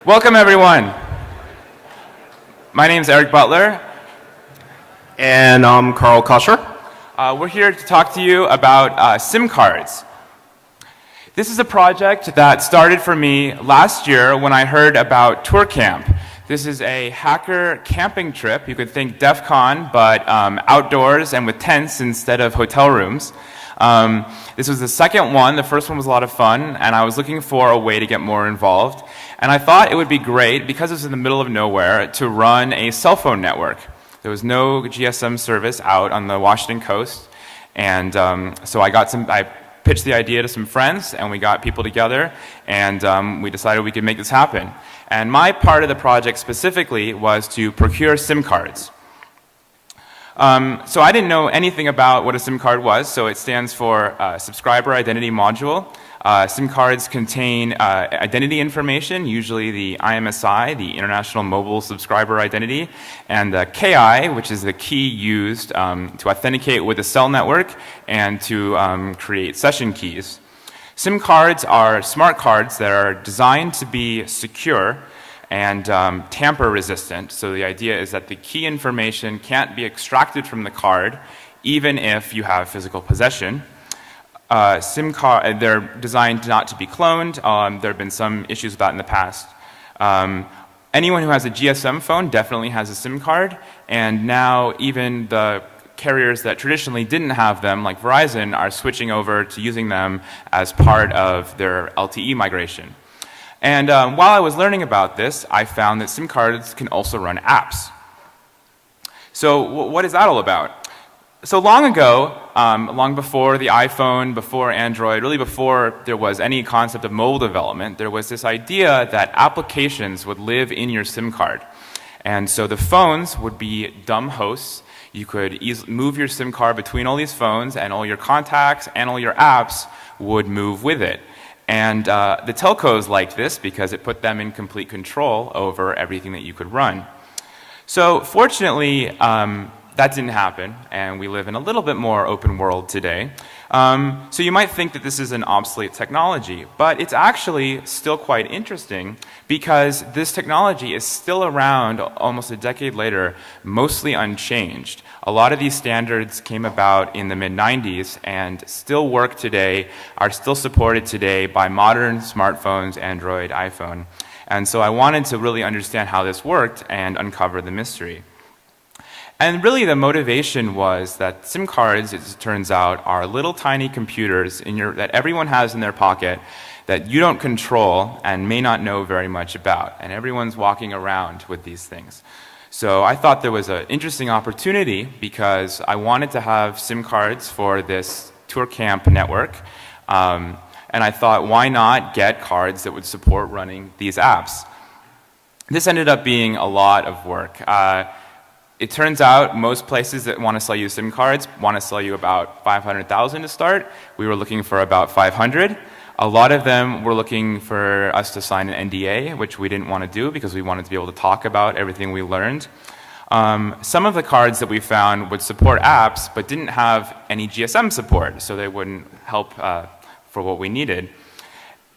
Welcome, everyone. My name is Eric Butler. And I'm Carl Kusher. We're here to talk to you about SIM cards. This is a project that started for me last year when I heard about Tour Camp. This is a hacker camping trip. You could think Defcon, but outdoors and with tents instead of hotel rooms. This was the second one. The first one was a lot of fun, and I was looking for a way to get more involved. And I thought it would be great, because it was in the middle of nowhere, to run a cell phone network. There was no GSM service out on the Washington coast, and so I pitched the idea to some friends, and we got people together, and we decided we could make this happen. And my part of the project specifically was to procure SIM cards. So I didn't know anything about what a SIM card was, so it stands for Subscriber Identity Module. SIM cards contain identity information, usually the IMSI, the International Mobile Subscriber Identity, and the KI, which is the key used to authenticate with the cell network and to create session keys. SIM cards are smart cards that are designed to be secure and tamper resistant. So the idea is that the key information can't be extracted from the card even if you have physical possession. SIM card, they're designed not to be cloned. There have been some issues with that in the past. Anyone who has a GSM phone definitely has a SIM card, and now even the carriers that traditionally didn't have them, like Verizon, are switching over to using them as part of their LTE migration. And while I was learning about this, I found that SIM cards can also run apps. So what is that all about? So long ago, long before the iPhone, before Android, really before there was any concept of mobile development, there was this idea that applications would live in your SIM card. And so the phones would be dumb hosts. You could move your SIM card between all these phones, and all your contacts and all your apps would move with it. And the telcos liked this because it put them in complete control over everything that you could run. So fortunately, that didn't happen, and we live in a little bit more open world today. So you might think that this is an obsolete technology, but it's actually still quite interesting because this technology is still around almost a decade later, mostly unchanged. A lot of these standards came about in the mid-90s and still work today, are still supported today by modern smartphones, Android, iPhone. And so I wanted to really understand how this worked and uncover the mystery. And really the motivation was that SIM cards, it turns out, are little tiny computers that everyone has in their pocket that you don't control and may not know very much about. And everyone's walking around with these things. So I thought there was an interesting opportunity because I wanted to have SIM cards for this Tour Camp network. And I thought, why not get cards that would support running these apps? This ended up being a lot of work. It turns out most places that want to sell you SIM cards want to sell you about 500,000 to start. We were looking for about 500. A lot of them were looking for us to sign an NDA, which we didn't want to do because we wanted to be able to talk about everything we learned. Some of the cards that we found would support apps but didn't have any GSM support, so they wouldn't help for what we needed.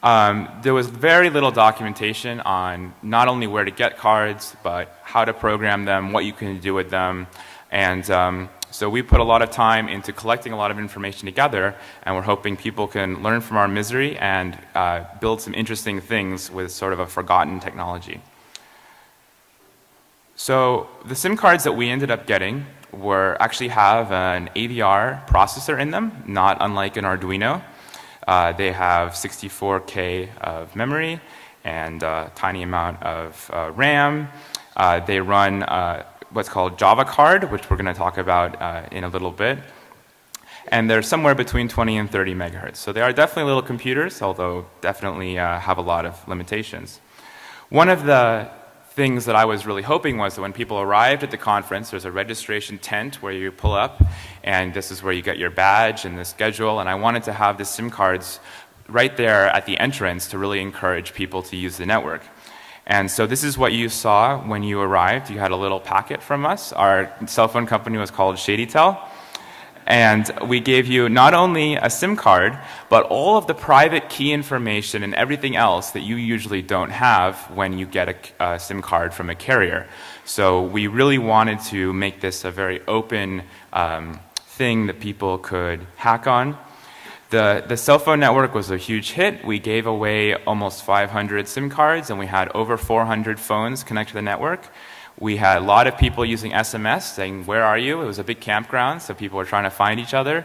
There was very little documentation on not only where to get cards, but how to program them, what you can do with them. And so we put a lot of time into collecting a lot of information together, and we're hoping people can learn from our misery and build some interesting things with sort of a forgotten technology. So the SIM cards that we ended up getting actually have an AVR processor in them, not unlike an Arduino. They have 64K of memory and a tiny amount of RAM. They run what's called Java card, which we're going to talk about in a little bit. And they're somewhere between 20 and 30 megahertz. So they are definitely little computers, although definitely have a lot of limitations. One of the things that I was really hoping was that when people arrived at the conference, there's a registration tent where you pull up, and this is where you get your badge and the schedule, and I wanted to have the SIM cards right there at the entrance to really encourage people to use the network. And so this is what you saw when you arrived. You had a little packet from us. Our cell phone company was called ShadyTel. And we gave you not only a SIM card, but all of the private key information and everything else that you usually don't have when you get a SIM card from a carrier. So we really wanted to make this a very open thing that people could hack on. The cell phone network was a huge hit. We gave away almost 500 SIM cards, and we had over 400 phones connected to the network. We had a lot of people using SMS saying, "Where are you?" It was a big campground, so people were trying to find each other.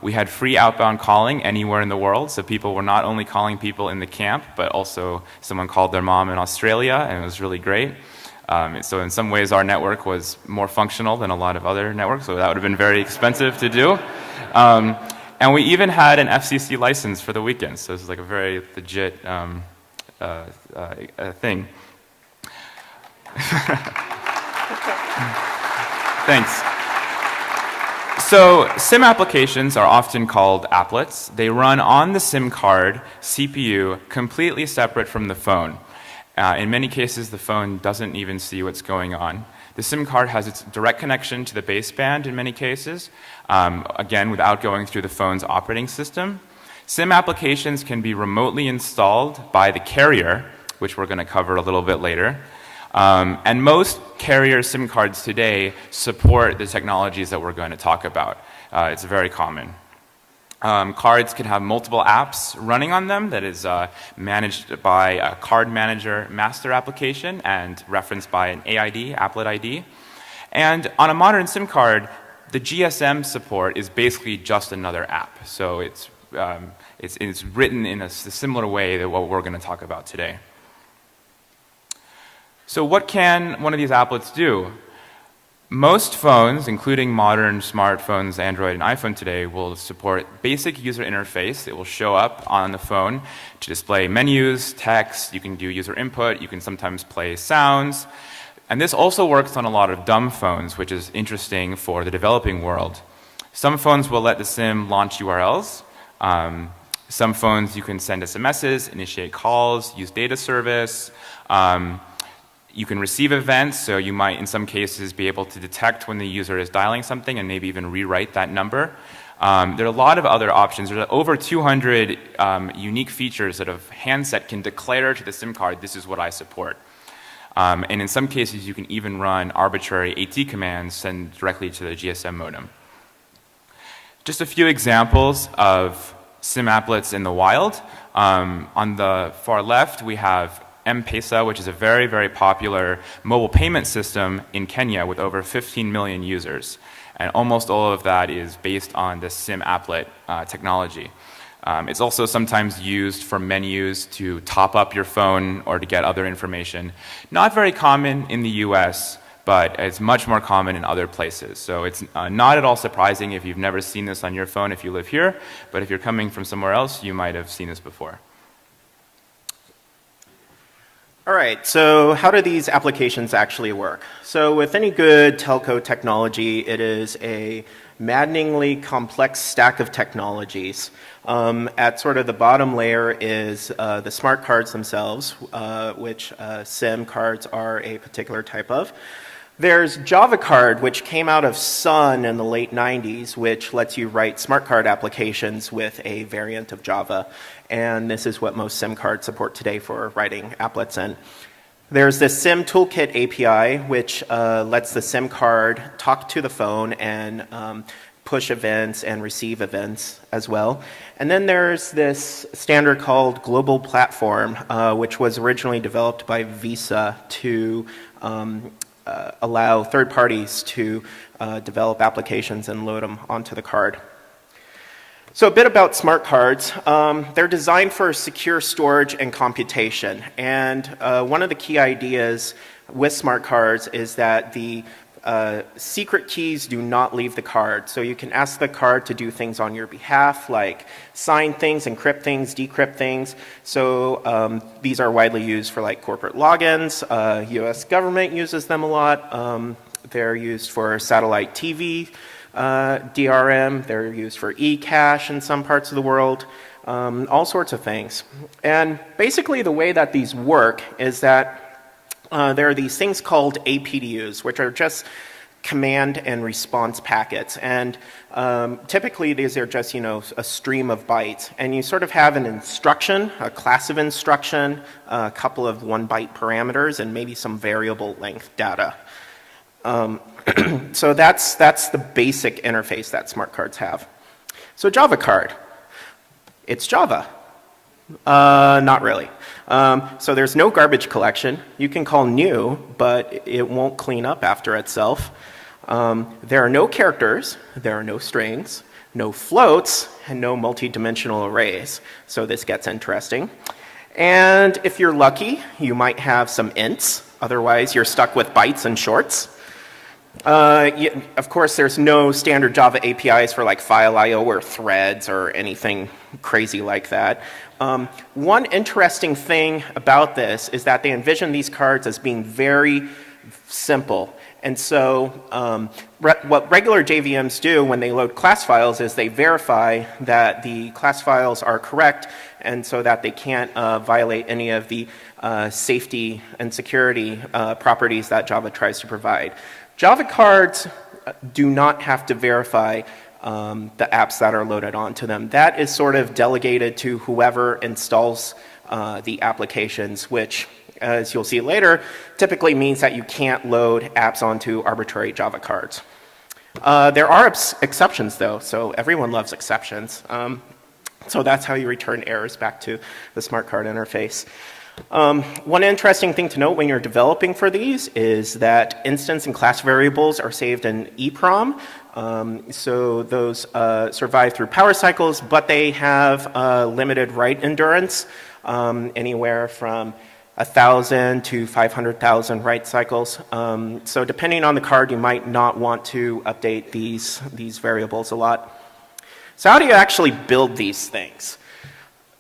We had free outbound calling anywhere in the world, so people were not only calling people in the camp, but also someone called their mom in Australia, and it was really great. So in some ways, our network was more functional than a lot of other networks, so that would have been very expensive to do. And we even had an FCC license for the weekend, so this is like a very legit thing. Thanks. So SIM applications are often called applets. They run on the SIM card CPU completely separate from the phone. In many cases, the phone doesn't even see what's going on. The SIM card has its direct connection to the baseband in many cases, again, without going through the phone's operating system. SIM applications can be remotely installed by the carrier, which we're going to cover a little bit later. And most carrier SIM cards today support the technologies that we're going to talk about. It's very common. Cards can have multiple apps running on them that is managed by a card manager master application and referenced by an AID, applet ID. And on a modern SIM card, the GSM support is basically just another app. So it's written in a similar way to what we're going to talk about today. So what can one of these applets do? Most phones, including modern smartphones, Android and iPhone today, will support basic user interface. It will show up on the phone to display menus, text, you can do user input, you can sometimes play sounds. And this also works on a lot of dumb phones, which is interesting for the developing world. Some phones will let the SIM launch URLs. Some phones you can send SMSs, initiate calls, use data service. You can receive events, so you might, in some cases, be able to detect when the user is dialing something and maybe even rewrite that number. There are a lot of other options. There are over 200 unique features that a handset can declare to the SIM card, this is what I support. And in some cases, you can even run arbitrary AT commands sent directly to the GSM modem. Just a few examples of SIM applets in the wild. On the far left, we have M-Pesa, which is a very, very popular mobile payment system in Kenya with over 15 million users. And almost all of that is based on the SIM applet technology. It's also sometimes used for menus to top up your phone or to get other information. Not very common in the US, but it's much more common in other places. So it's not at all surprising if you've never seen this on your phone if you live here, but if you're coming from somewhere else, you might have seen this before. All right, so how do these applications actually work? So with any good telco technology, it is a maddeningly complex stack of technologies. At sort of the bottom layer is the smart cards themselves, which SIM cards are a particular type of. There's Java Card, which came out of Sun in the late 90s, which lets you write smart card applications with a variant of Java. And this is what most SIM cards support today for writing applets in. There's the SIM Toolkit API, which lets the SIM card talk to the phone and push events and receive events as well. And then there's this standard called Global Platform, which was originally developed by Visa to allow third parties to develop applications and load them onto the card. So a bit about smart cards. They're designed for secure storage and computation. And one of the key ideas with smart cards is that the secret keys do not leave the card. So you can ask the card to do things on your behalf, like sign things, encrypt things, decrypt things. So these are widely used for like corporate logins. US government uses them a lot. They're used for satellite TV. DRM, they're used for eCash in some parts of the world, all sorts of things. And basically the way that these work is that there are these things called APDUs, which are just command and response packets. And typically these are just, a stream of bytes. And you sort of have an instruction, a class of instruction, a couple of 1-byte parameters, and maybe some variable length data. So that's the basic interface that smart cards have. So Java card, it's Java. Not really. So there's no garbage collection. You can call new, but it won't clean up after itself. There are no characters, there are no strings, no floats, and no multi-dimensional arrays. So this gets interesting. And if you're lucky, you might have some ints. Otherwise, you're stuck with bytes and shorts. Of course, there's no standard Java APIs for like file I/O or threads or anything crazy like that. One interesting thing about this is that they envision these cards as being very simple. And so what regular JVMs do when they load class files is they verify that the class files are correct, and so that they can't violate any of the safety and security properties that Java tries to provide. Java cards do not have to verify the apps that are loaded onto them. That is sort of delegated to whoever installs the applications, which, as you'll see later, typically means that you can't load apps onto arbitrary Java cards. There are exceptions, though, so everyone loves exceptions. So that's how you return errors back to the smart card interface. One interesting thing to note when you're developing for these is that instance and class variables are saved in EEPROM. So those survive through power cycles, but they have limited write endurance, anywhere from 1,000 to 500,000 write cycles. So depending on the card, you might not want to update these variables a lot. So how do you actually build these things?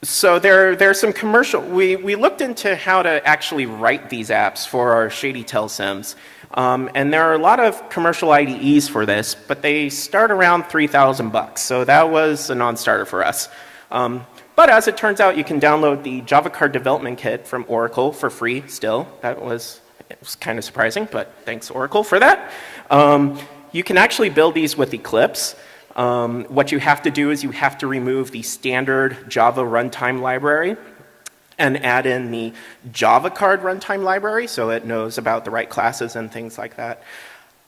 So there's some commercial, we looked into how to actually write these apps for our Shady Tail sims. And there are a lot of commercial IDEs for this, but they start around $3,000. So that was a non-starter for us. But as it turns out, you can download the Java Card Development Kit from Oracle for free still. It was kind of surprising, but thanks Oracle for that. You can actually build these with Eclipse. What you have to do is you have to remove the standard Java runtime library and add in the Java Card runtime library so it knows about the right classes and things like that.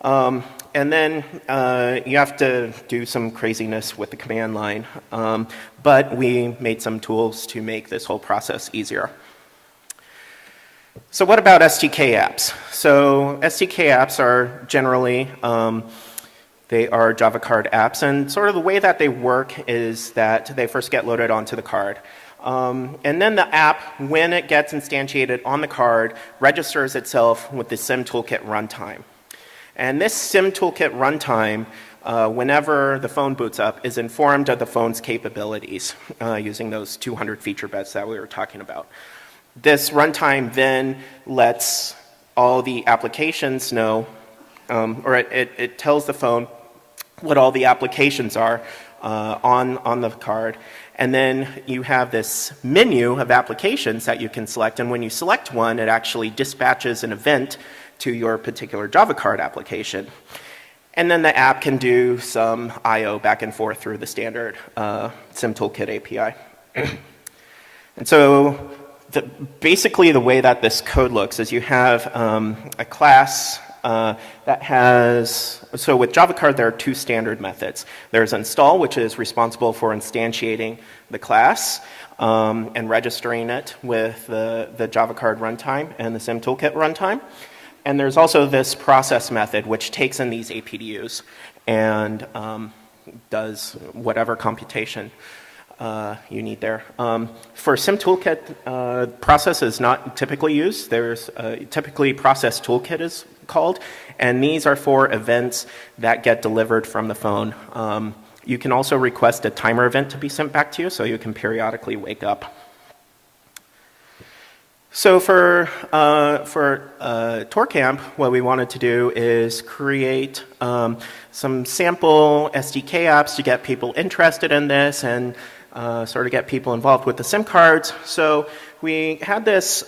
And then you have to do some craziness with the command line. But we made some tools to make this whole process easier. So what about SDK apps? So SDK apps are generally they are Java card apps, and sort of the way that they work is that they first get loaded onto the card. And then the app, when it gets instantiated on the card, registers itself with the Sim Toolkit runtime. And this Sim Toolkit runtime, whenever the phone boots up, is informed of the phone's capabilities using those 200 feature beds that we were talking about. This runtime then lets all the applications know, or it tells the phone what all the applications are on the card. And then you have this menu of applications that you can select. And when you select one, it actually dispatches an event to your particular Java card application. And then the app can do some I/O back and forth through the standard Sim Toolkit API. And so basically the way that this code looks is you have a class that has, so with Java Card there are two standard methods. There's install, which is responsible for instantiating the class and registering it with the Java Card runtime and the Sim Toolkit runtime. And there's also this process method, which takes in these APDUs and does whatever computation you need there. For Sim Toolkit, process is not typically used. There's typically process toolkit is called, and these are for events that get delivered from the phone. You can also request a timer event to be sent back to you, so you can periodically wake up. So for TourCamp, what we wanted to do is create some sample SDK apps to get people interested in this and sort of get people involved with the SIM cards. So we had this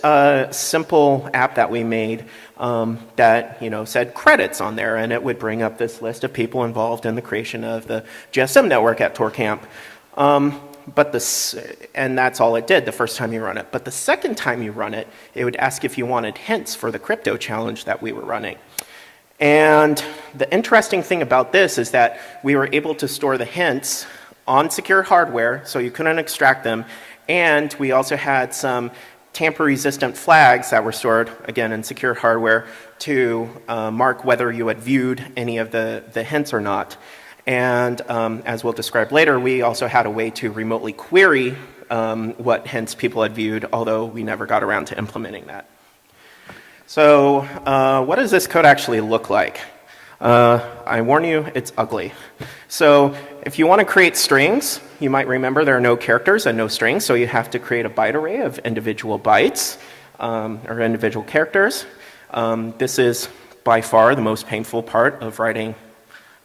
simple app that we made that said credits on there, and it would bring up this list of people involved in the creation of the GSM network at TorCamp. And that's all it did the first time you run it. But the second time you run it, it would ask if you wanted hints for the crypto challenge that we were running. And the interesting thing about this is that we were able to store the hints on secure hardware, so you couldn't extract them, and we also had some tamper-resistant flags that were stored, again, in secure hardware to mark whether you had viewed any of the hints or not. And as we'll describe later, we also had a way to remotely query what hints people had viewed, although we never got around to implementing that. So what does this code actually look like? I warn you, it's ugly. So if you want to create strings, you might remember there are no characters and no strings, so you have to create a byte array of individual bytes or individual characters. This is by far the most painful part of writing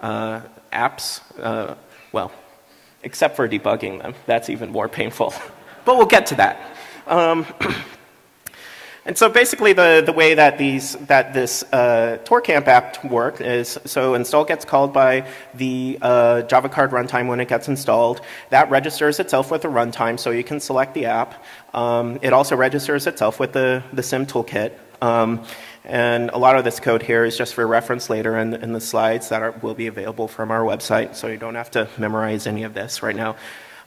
apps, well, except for debugging them. That's even more painful. But we'll get to that. And so basically the way that this TorCamp app works is, so install gets called by the Java card runtime when it gets installed. That registers itself with the runtime, so you can select the app. It also registers itself with the SIM toolkit. And a lot of this code here is just for reference later in the slides that will be available from our website, so you don't have to memorize any of this right now.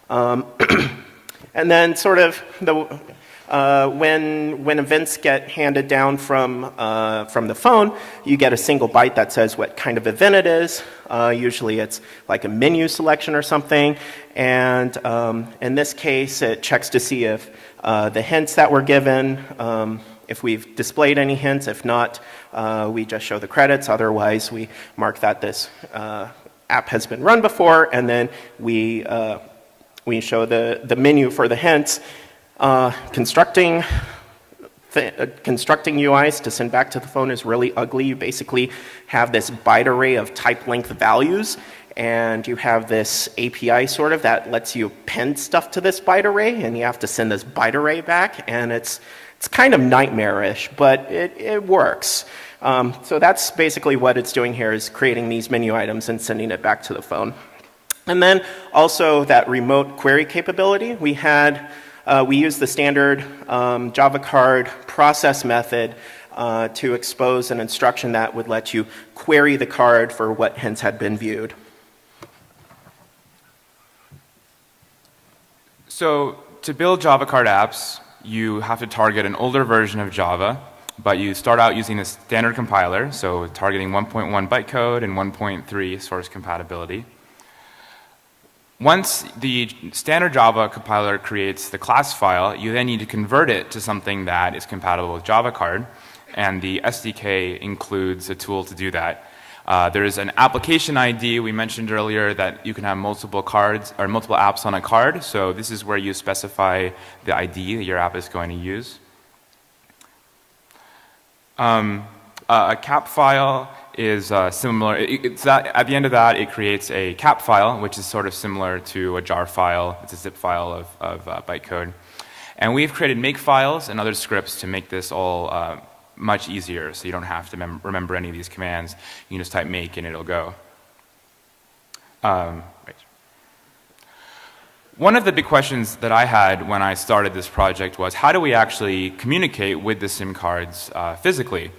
And then sort of when events get handed down from the phone, you get a single byte that says what kind of event it is. Usually it's like a menu selection or something. And in this case, it checks to see if the hints that were given, if we've displayed any hints. If not, we just show the credits. Otherwise, we mark that this app has been run before, and then we show the menu for the hints. Constructing UIs to send back to the phone is really ugly. You basically have this byte array of type length values, and you have this API sort of that lets you append stuff to this byte array, and you have to send this byte array back, and it's kind of nightmarish, but it works. So that's basically what it's doing here, is creating these menu items and sending it back to the phone. And then also that remote query capability. We use the standard Java card process method to expose an instruction that would let you query the card for what hints had been viewed. So to build Java card apps, you have to target an older version of Java, but you start out using a standard compiler, so targeting 1.1 bytecode and 1.3 source compatibility. Once the standard Java compiler creates the class file, you then need to convert it to something that is compatible with Java card, and the SDK includes a tool to do that. There's an application ID we mentioned earlier that you can have multiple cards or multiple apps on a card, so this is where you specify the ID that your app is going to use. A cap file is similar. At the end of that, it creates a cap file, which is sort of similar to a jar file. It's a zip file of bytecode. And we've created make files and other scripts to make this all much easier, so you don't have to remember any of these commands. You can just type make and it'll go. Right. One of the big questions that I had when I started this project was, how do we actually communicate with the SIM cards physically?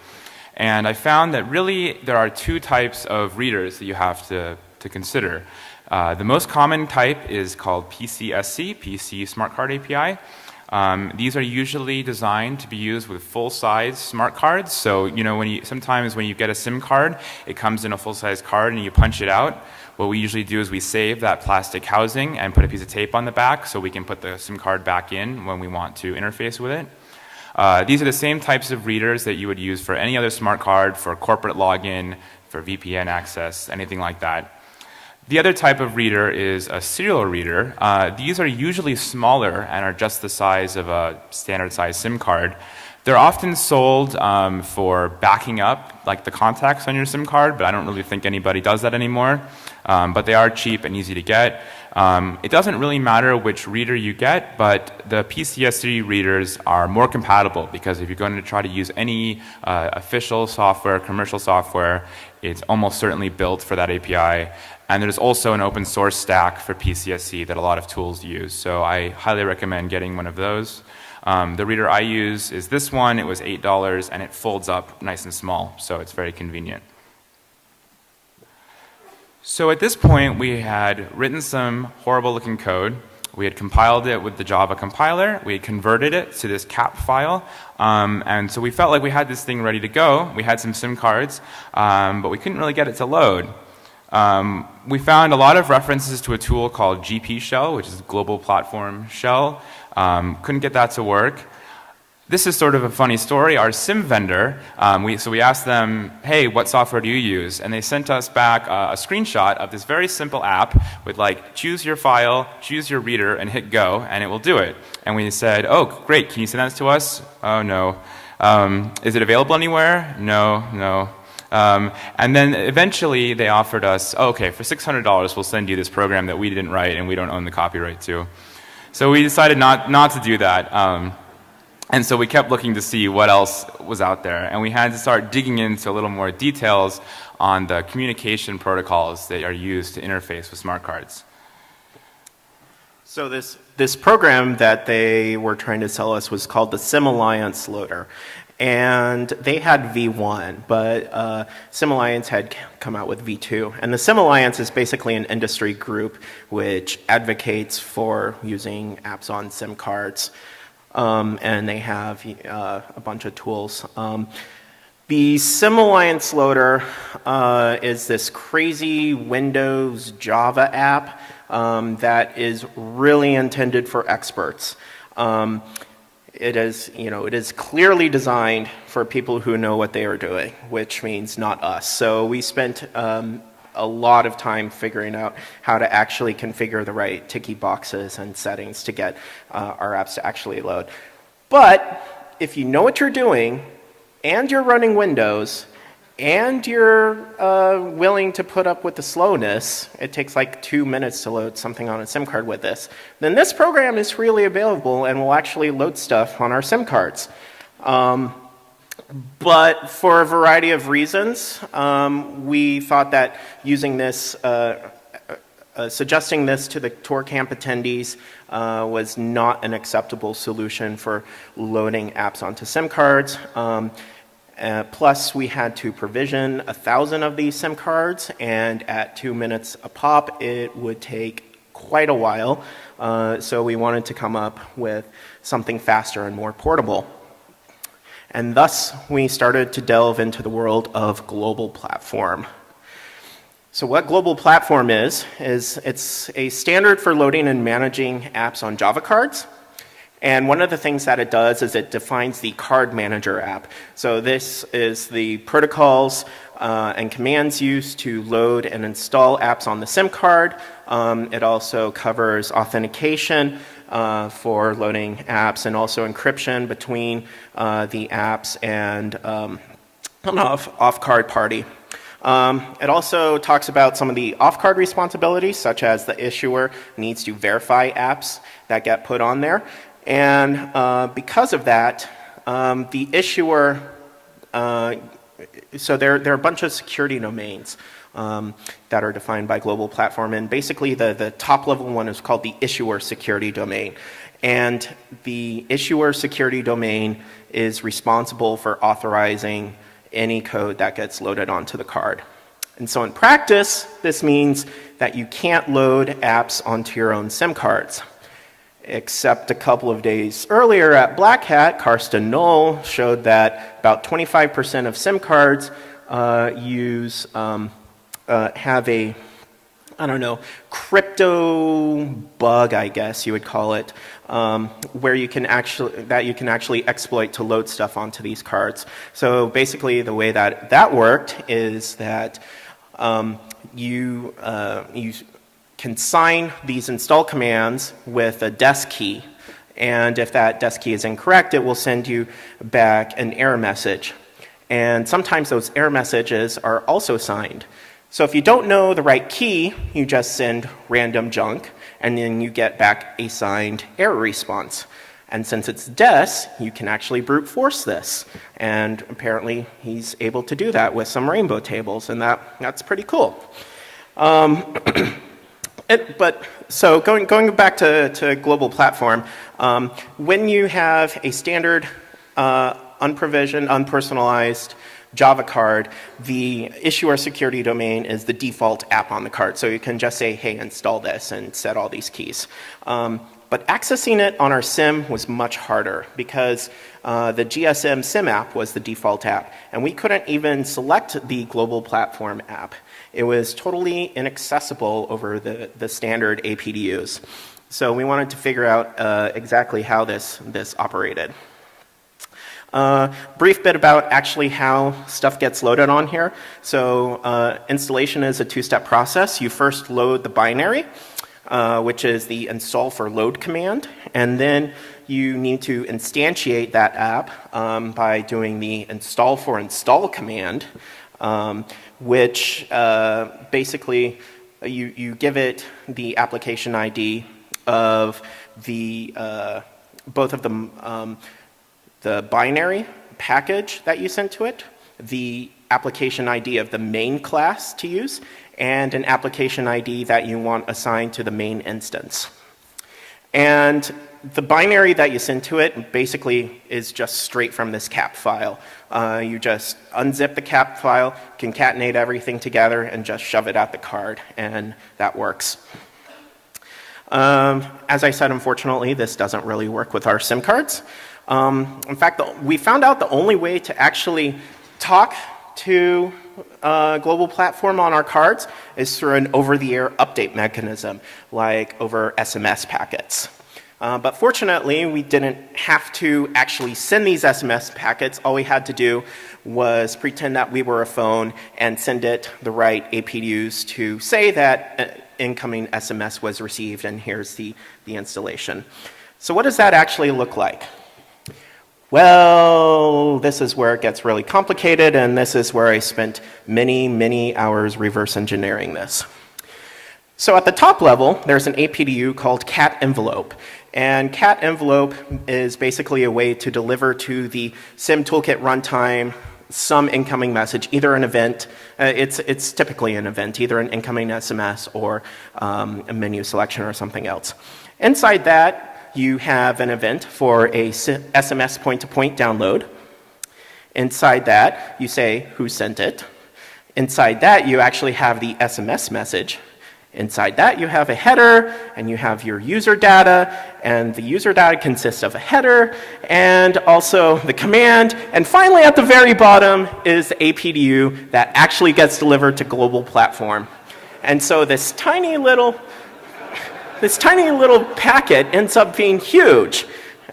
And I found that really there are two types of readers that you have to consider. The most common type is called PCSC, PC Smart Card API. These are usually designed to be used with full-size smart cards. So, sometimes when you get a SIM card, it comes in a full-size card and you punch it out. What we usually do is we save that plastic housing and put a piece of tape on the back so we can put the SIM card back in when we want to interface with it. These are the same types of readers that you would use for any other smart card, for corporate login, for VPN access, anything like that. The other type of reader is a serial reader. These are usually smaller and are just the size of a standard size SIM card. They're often sold for backing up like the contacts on your SIM card, but I don't really think anybody does that anymore. But they are cheap and easy to get. It doesn't really matter which reader you get, but the PCSC readers are more compatible because if you're going to try to use any official software, commercial software, it's almost certainly built for that API. And there's also an open source stack for PCSC that a lot of tools use. So I highly recommend getting one of those. The reader I use is this one. It was $8 and it folds up nice and small, so it's very convenient. So at this point we had written some horrible looking code. We had compiled it with the Java compiler. We had converted it to this cap file. And so we felt like we had this thing ready to go. We had some SIM cards, but we couldn't really get it to load. We found a lot of references to a tool called GP Shell, which is Global Platform Shell. Couldn't get that to work. This is sort of a funny story. Our SIM vendor, so we asked them, hey, what software do you use? And they sent us back a screenshot of this very simple app with like, choose your file, choose your reader, and hit go, and it will do it. And we said, oh, great, can you send that to us? Oh, no. Is it available anywhere? No, no. And then eventually they offered us, oh, okay, for $600 we'll send you this program that we didn't write and we don't own the copyright to. So we decided not to do that. And so we kept looking to see what else was out there. And we had to start digging into a little more details on the communication protocols that are used to interface with smart cards. So this program that they were trying to sell us was called the SIM Alliance Loader. And they had V1, but SIM Alliance had come out with V2. And the SIM Alliance is basically an industry group which advocates for using apps on SIM cards. And they have a bunch of tools. The SIM Alliance Loader is this crazy Windows Java app that is really intended for experts. It is clearly designed for people who know what they are doing, which means not us. So we spent a lot of time figuring out how to actually configure the right ticky boxes and settings to get our apps to actually load. But if you know what you're doing, and you're running Windows, and you're willing to put up with the slowness, it takes like 2 minutes to load something on a SIM card with this, then this program is freely available and will actually load stuff on our SIM cards. But for a variety of reasons, we thought that using this, suggesting this to the Tour Camp attendees was not an acceptable solution for loading apps onto SIM cards. Plus, we had to provision 1,000 of these SIM cards, and at 2 minutes a pop, it would take quite a while. So we wanted to come up with something faster and more portable. And thus, we started to delve into the world of Global Platform. So what Global Platform is it's a standard for loading and managing apps on Java cards. And one of the things that it does is it defines the card manager app. So this is the protocols and commands used to load and install apps on the SIM card. It also covers authentication for loading apps and also encryption between the apps and an off-card party. It also talks about some of the off-card responsibilities, such as the issuer needs to verify apps that get put on there. And because of that, the issuer, so there are a bunch of security domains that are defined by Global Platform. And basically the top level one is called the issuer security domain. And the issuer security domain is responsible for authorizing any code that gets loaded onto the card. And so in practice, this means that you can't load apps onto your own SIM cards. Except a couple of days earlier at Black Hat, Karsten Knoll showed that about 25% of SIM cards have a, crypto bug, I guess you would call it, where you can actually exploit to load stuff onto these cards. So basically, the way that worked is that you can sign these install commands with a desk key, And if that desk key is incorrect, it will send you back an error message. And sometimes those error messages are also signed. So if you don't know the right key, you just send random junk, and then you get back a signed error response. And since it's Des, you can actually brute force this. And apparently he's able to do that with some rainbow tables, and that's pretty cool. So going back to global platform, when you have a standard unprovisioned, unpersonalized Java card, the issuer security domain is the default app on the card. So you can just say, hey, install this and set all these keys. But accessing it on our SIM was much harder because the GSM SIM app was the default app. And we couldn't even select the global platform app. It was totally inaccessible over the standard APDUs. So we wanted to figure out exactly how this operated. Brief bit about actually how stuff gets loaded on here. So installation is a two-step process. You first load the binary, which is the install for load command, and then you need to instantiate that app by doing the install for install command, which basically you give it the application ID of both of the binary package that you sent to it, the application ID of the main class to use, and an application ID that you want assigned to the main instance. And the binary that you send to it basically is just straight from this cap file. You just unzip the cap file, concatenate everything together, and just shove it at the card, and that works. As I said, unfortunately, this doesn't really work with our SIM cards. In fact, we found out the only way to actually talk to global platform on our cards is through an over-the-air update mechanism, like over SMS packets. But fortunately, we didn't have to actually send these SMS packets. All we had to do was pretend that we were a phone and send it the right APDUs to say that incoming SMS was received, and here's the installation. So what does that actually look like? Well, this is where it gets really complicated, and this is where I spent many, many hours reverse engineering this. So at the top level, there's an APDU called cat envelope. And cat envelope is basically a way to deliver to the SIM toolkit runtime some incoming message, either an event, it's typically an event, either an incoming SMS or a menu selection or something else. Inside that, you have an event for a SMS point-to-point download. Inside that, you say who sent it. Inside that, you actually have the SMS message. Inside that, you have a header, and you have your user data, and the user data consists of a header, and also the command, and finally at the very bottom is the APDU that actually gets delivered to global platform. And so this tiny little packet ends up being huge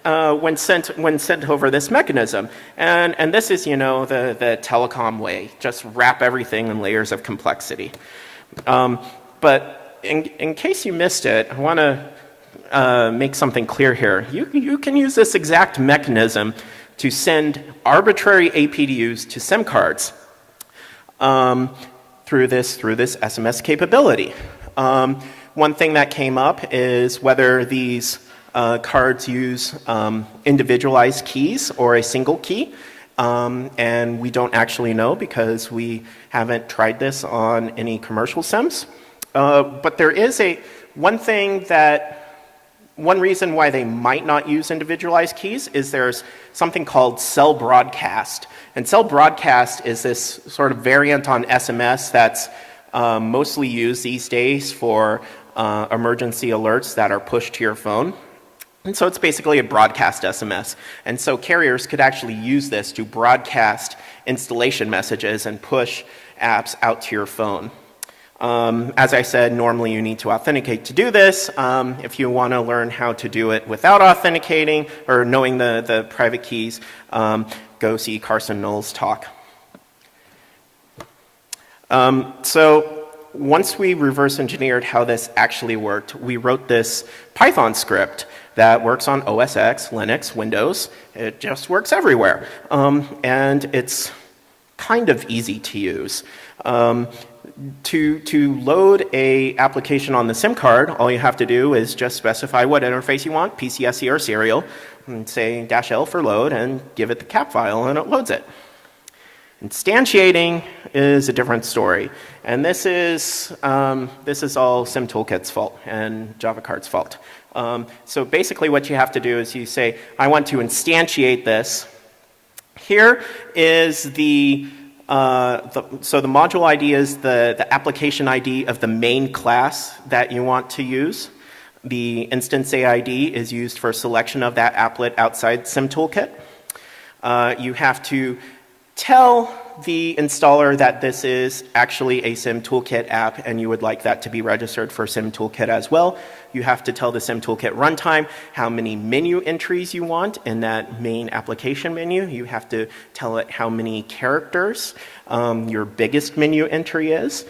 when sent over this mechanism. And this is, the telecom way. Just wrap everything in layers of complexity. But in case you missed it, I want to make something clear here. You can use this exact mechanism to send arbitrary APDUs to SIM cards through this SMS capability. One thing that came up is whether these cards use individualized keys or a single key. And we don't actually know because we haven't tried this on any commercial SIMs. But there is one reason why they might not use individualized keys is there's something called cell broadcast. And cell broadcast is this sort of variant on SMS that's mostly used these days for emergency alerts that are pushed to your phone. And so it's basically a broadcast SMS. And so carriers could actually use this to broadcast installation messages and push apps out to your phone. As I said, normally you need to authenticate to do this. If you want to learn how to do it without authenticating or knowing the private keys, go see Carson Knoll's talk. So once we reverse engineered how this actually worked, we wrote this Python script that works on OS X, Linux, Windows. It just works everywhere. And it's kind of easy to use. To load a application on the SIM card, all you have to do is just specify what interface you want, PCSE or serial, and say -L for load, and give it the cap file, and it loads it. Instantiating is a different story, and this is all SimToolkit's fault and Java Card's fault. So basically what you have to do is you say, I want to instantiate this. Here is so the module ID is the application ID of the main class that you want to use. The instance AID is used for selection of that applet outside SimToolkit. You have to tell the installer that this is actually a SimToolkit app and you would like that to be registered for SimToolkit as well. You have to tell the SimToolkit runtime how many menu entries you want in that main application menu. You have to tell it how many characters your biggest menu entry is.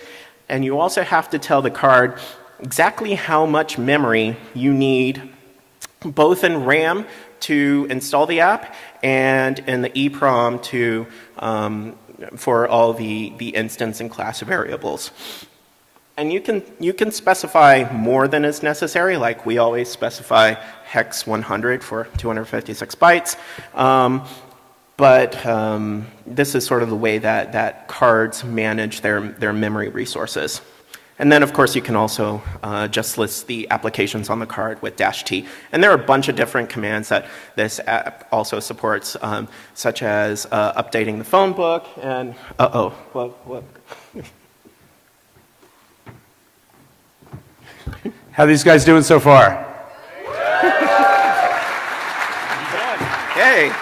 And you also have to tell the card exactly how much memory you need, both in RAM to install the app and in the EEPROM for all the instance and class variables. And you can specify more than is necessary, like we always specify hex 100 for 256 bytes. But this is sort of the way that cards manage their memory resources. And then, of course, you can also just list the applications on the card with -T. And there are a bunch of different commands that this app also supports, such as updating the phone book and, what? How are these guys doing so far? Hey.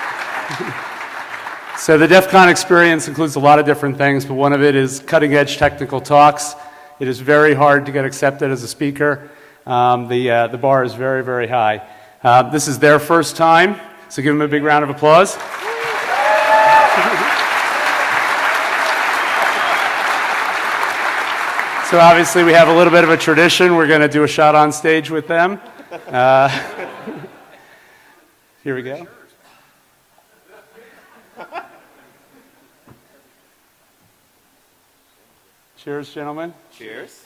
So the Defcon experience includes a lot of different things, but one of it is cutting-edge technical talks. It is very hard to get accepted as a speaker. The bar is very, very high. This is their first time, so give them a big round of applause. So obviously we have a little bit of a tradition. We're going to do a shot on stage with them. Here we go. Cheers, gentlemen. Cheers.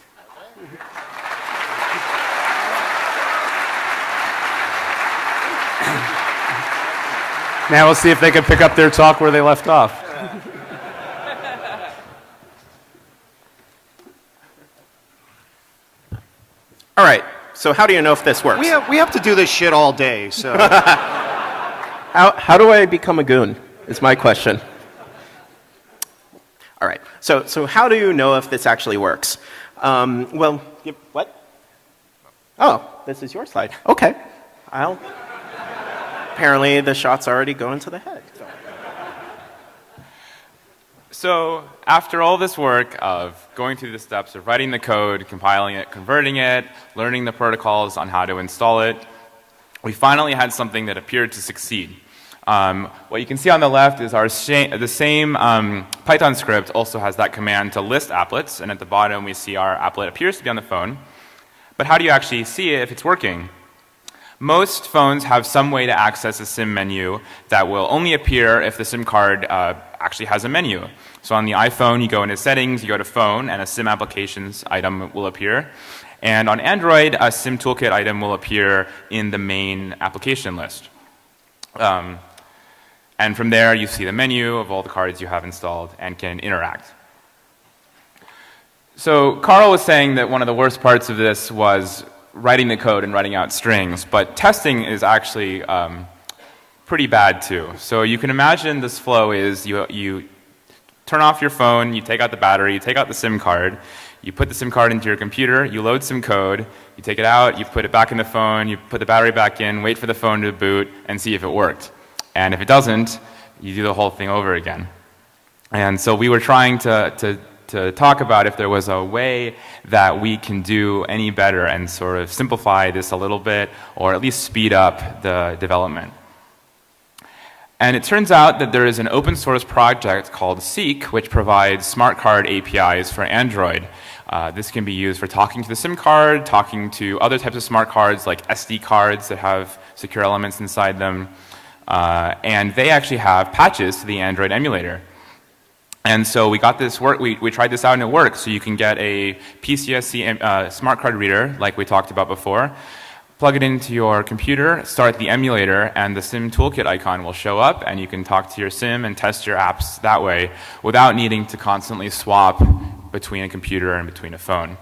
Now we'll see if they can pick up their talk where they left off. All right, so how do you know if this works? We have to do this shit all day, so. How do I become a goon, is my question. All right, so how do you know if this actually works? What? Oh, this is your slide. Okay, apparently the shot's already going to the head. So after all this work of going through the steps of writing the code, compiling it, converting it, learning the protocols on how to install it, we finally had something that appeared to succeed. What you can see on the left is the same Python script also has that command to list applets, and at the bottom we see our applet appears to be on the phone. But how do you actually see it if it's working? Most phones have some way to access a SIM menu that will only appear if the SIM card actually has a menu. So on the iPhone, you go into Settings, you go to Phone, and a SIM Applications item will appear. And on Android, a SIM Toolkit item will appear in the main application list. And from there, you see the menu of all the cards you have installed and can interact. So Carl was saying that one of the worst parts of this was writing the code and writing out strings, but testing is actually pretty bad too. So you can imagine this flow is you turn off your phone, you take out the battery, you take out the SIM card, you put the SIM card into your computer, you load some code, you take it out, you put it back in the phone, you put the battery back in, wait for the phone to boot, and see if it worked. And if it doesn't, you do the whole thing over again. And so we were trying to talk about if there was a way that we can do any better and sort of simplify this a little bit, or at least speed up the development. And it turns out that there is an open source project called Seek, which provides smart card APIs for Android. This can be used for talking to the SIM card, talking to other types of smart cards like SD cards that have secure elements inside them. And they actually have patches to the Android emulator. And so we got this work, we tried this out and it works. So you can get a PCSC smart card reader, like we talked about before, plug it into your computer, start the emulator, and the SIM toolkit icon will show up, and you can talk to your SIM and test your apps that way without needing to constantly swap between a computer and between a phone.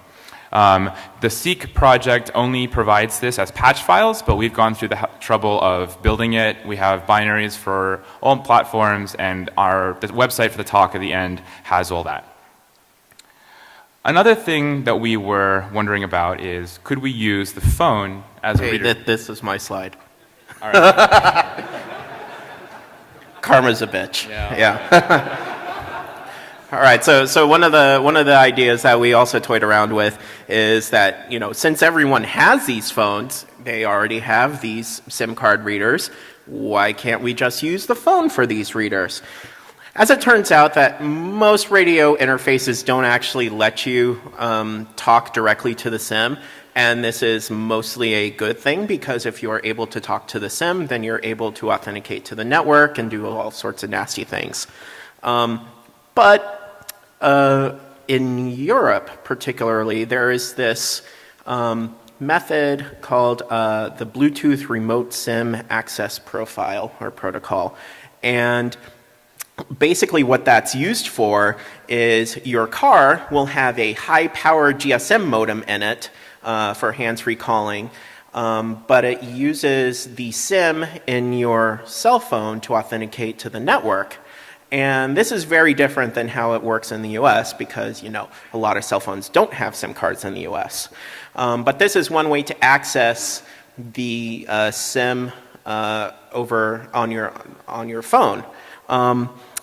The Seek project only provides this as patch files, but we've gone through the trouble of building it. We have binaries for all platforms, and the website for the talk at the end has all that. Another thing that we were wondering about is, could we use the phone as a reader? This is my slide. All right. Karma's a bitch. Yeah. All right, so one of the ideas that we also toyed around with is that, you know, since everyone has these phones, they already have these SIM card readers, why can't we just use the phone for these readers? As it turns out that most radio interfaces don't actually let you talk directly to the SIM, and this is mostly a good thing because if you're able to talk to the SIM, then you're able to authenticate to the network and do all sorts of nasty things. But in Europe, particularly, there is this method called the Bluetooth Remote SIM Access Profile or Protocol. And basically what that's used for is your car will have a high-power GSM modem in it for hands-free calling, but it uses the SIM in your cell phone to authenticate to the network. And this is very different than how it works in the US because, you know, a lot of cell phones don't have SIM cards in the US. But this is one way to access the SIM over on your phone.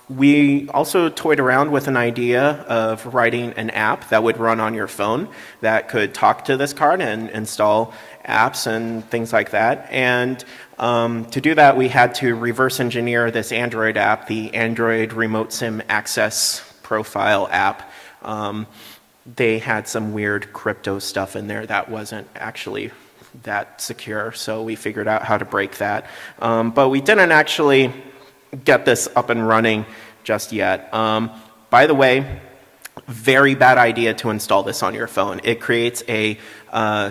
We also toyed around with an idea of writing an app that would run on your phone that could talk to this card and install apps and things like that. And to do that, we had to reverse engineer this Android app, the Android Remote SIM Access Profile app. They had some weird crypto stuff in there that wasn't actually that secure, so we figured out how to break that. But we didn't actually get this up and running just yet. By the way, very bad idea to install this on your phone. It creates a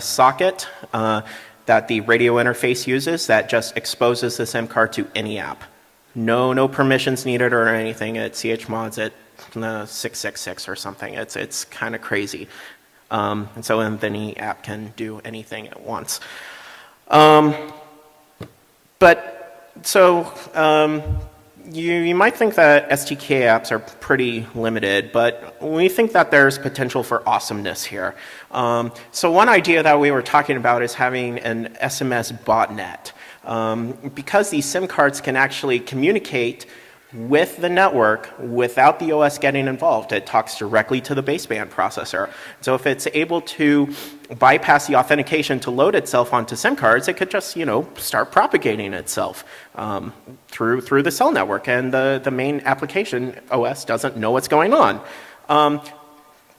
socket that the radio interface uses that just exposes the SIM card to any app. No permissions needed or anything. It chmods it 666 or something. It's kind of crazy. And so any app can do anything at once. You might think that SDK apps are pretty limited, but we think that there's potential for awesomeness here. So one idea that we were talking about is having an SMS botnet. Because these SIM cards can actually communicate with the network without the OS getting involved. It talks directly to the baseband processor. So if it's able to bypass the authentication to load itself onto SIM cards, it could just, you know, start propagating itself through the cell network, and the main application OS doesn't know what's going on.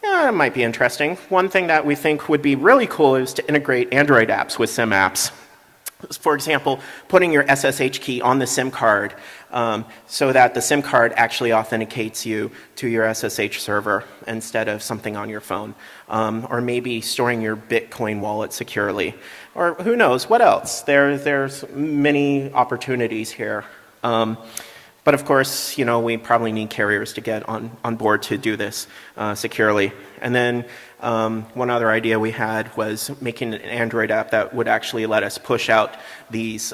It might be interesting. One thing that we think would be really cool is to integrate Android apps with SIM apps. For example, putting your SSH key on the SIM card so that the SIM card actually authenticates you to your SSH server instead of something on your phone. Or maybe storing your Bitcoin wallet securely. Or who knows, what else? There's many opportunities here. But of course, you know, we probably need carriers to get on board to do this securely. And then one other idea we had was making an Android app that would actually let us push out these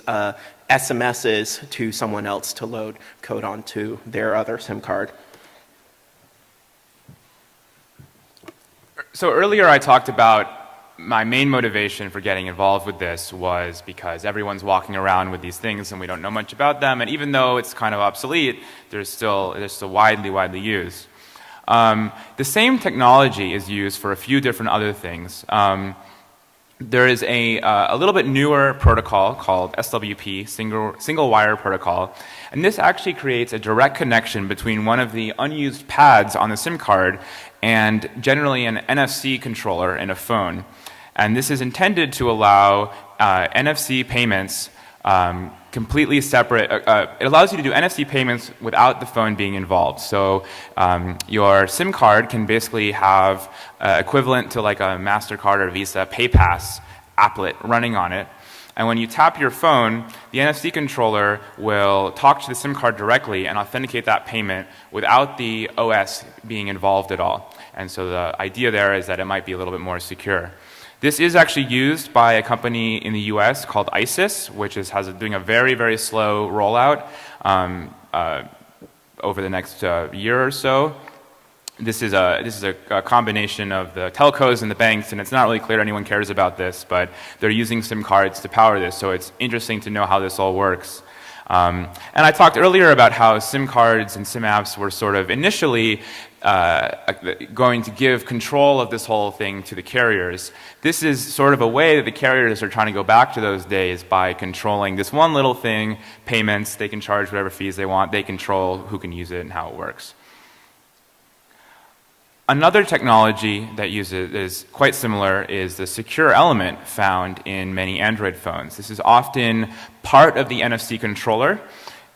SMSs to someone else to load code onto their other SIM card. So earlier I talked about my main motivation for getting involved with this was because everyone's walking around with these things and we don't know much about them, and even though it's kind of obsolete, they're still widely used. The same technology is used for a few different other things. There is a little bit newer protocol called SWP, Single Wire Protocol, and this actually creates a direct connection between one of the unused pads on the SIM card and generally an NFC controller in a phone. And this is intended to allow NFC payments completely separate. It allows you to do NFC payments without the phone being involved. So your SIM card can basically have equivalent to like a MasterCard or Visa PayPass applet running on it. And when you tap your phone, the NFC controller will talk to the SIM card directly and authenticate that payment without the OS being involved at all. And so the idea there is that it might be a little bit more secure. This is actually used by a company in the US called ISIS, which is doing a very, very slow rollout over the next year or so. This is a combination of the telcos and the banks, and it's not really clear anyone cares about this, but they're using SIM cards to power this, so it's interesting to know how this all works. And I talked earlier about how SIM cards and SIM apps were sort of initially going to give control of this whole thing to the carriers. This is sort of a way that the carriers are trying to go back to those days by controlling this one little thing, payments. They can charge whatever fees they want. They control who can use it and how it works. Another technology that is quite similar is the secure element found in many Android phones. This is often part of the NFC controller.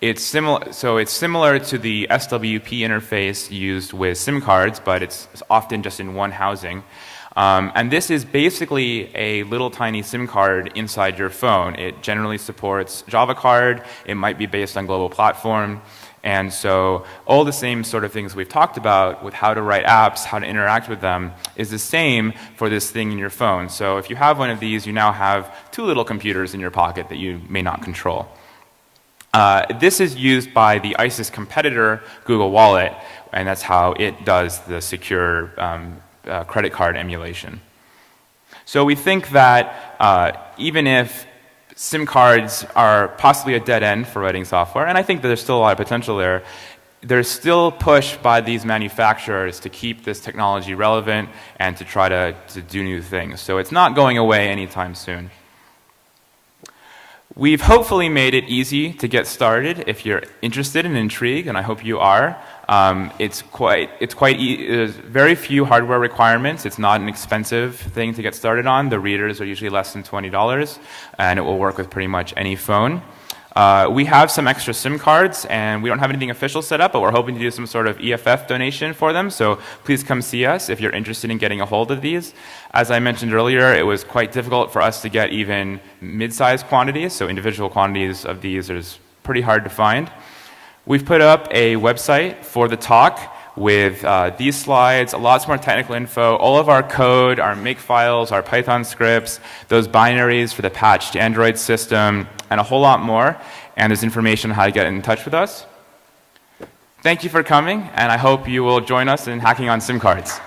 It's similar to the SWP interface used with SIM cards, but it's often just in one housing. And this is basically a little tiny SIM card inside your phone. It generally supports Java card. It might be based on global platform. And so all the same sort of things we've talked about with how to write apps, how to interact with them, is the same for this thing in your phone. So if you have one of these, you now have two little computers in your pocket that you may not control. This is used by the ISIS competitor, Google Wallet, and that's how it does the secure credit card emulation. So we think that even if SIM cards are possibly a dead end for writing software, and I think that there's still a lot of potential there. There's still push by these manufacturers to keep this technology relevant and to try to do new things. So it's not going away anytime soon. We've hopefully made it easy to get started if you're interested and intrigued, and I hope you are. There's very few hardware requirements. It's not an expensive thing to get started on. The readers are usually less than $20, and it will work with pretty much any phone. We have some extra SIM cards, and we don't have anything official set up, but we're hoping to do some sort of EFF donation for them, so please come see us if you're interested in getting a hold of these. As I mentioned earlier, it was quite difficult for us to get even mid-sized quantities, so individual quantities of these is pretty hard to find. We've put up a website for the talk with these slides, lots more technical info, all of our code, our make files, our Python scripts, those binaries for the patched Android system, and a whole lot more. And there's information on how to get in touch with us. Thank you for coming, and I hope you will join us in hacking on SIM cards.